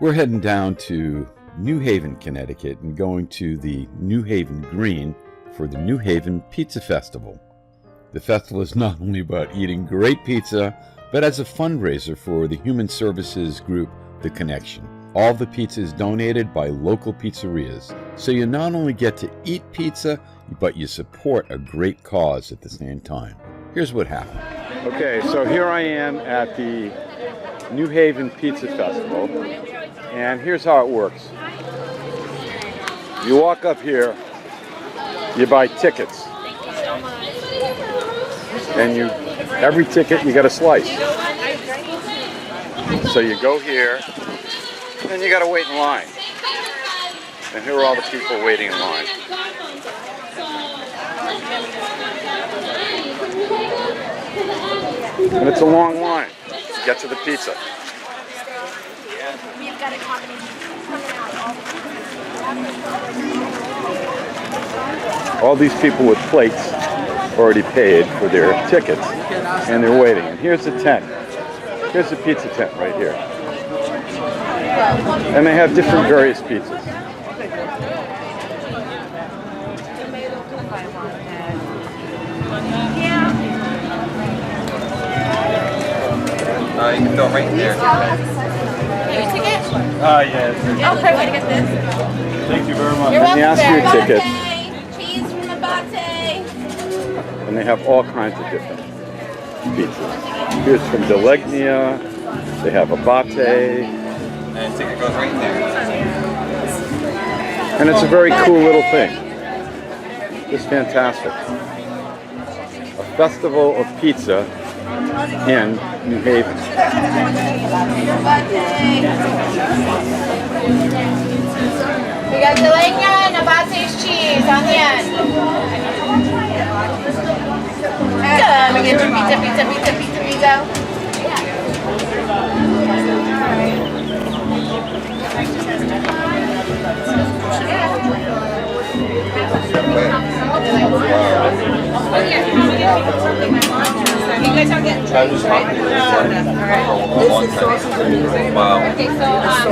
We're heading down to New Haven, Connecticut, and going to the New Haven Green for the New Haven Pizza Festival. The festival is not only about eating great pizza, but as a fundraiser for the human services group, The Connection. All the pizza is donated by local pizzerias, so you not only get to eat pizza, but you support a great cause at the same time. Here's what happened. Okay, so here I am at the New Haven Pizza Festival, and here's how it works. You walk up here, you buy tickets, and every ticket you get a slice. So you go here, and then you gotta wait in line. And here are all the people waiting in line. And it's a long line to get to the pizza. All these people with plates already paid for their tickets, and they're waiting. And here's the tent. Here's the pizza tent right here. And they have different various pizzas. You can go right in there. Your ticket? Yes. Oh, perfect. To get this. Thank you very much. You're And you ask for your ticket, Cheese from the Bate. and they have all kinds of different pizzas. Here's from Delegnia. They have a Bate. And the ticket goes right in there. And it's a very cool little thing. Just fantastic. A festival of pizza in New Haven. We got Delegna and Abate's cheese on the end. Come and get your pizza. You guys are getting drinks, right? Wow. Okay, so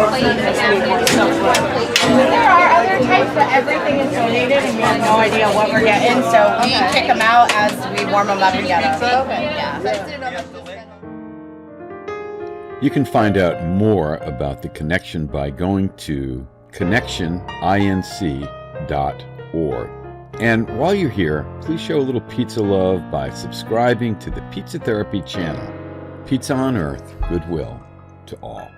plates and napkins. There are other types, but everything is donated, and we have no idea what we're getting, so we pick them out as we warm them up and get them. Yeah. You can find out more about the Connection by going to connectioninc.org. And while you're here, please show a little pizza love by subscribing to the Pizza Therapy channel. Pizza on Earth, goodwill to all.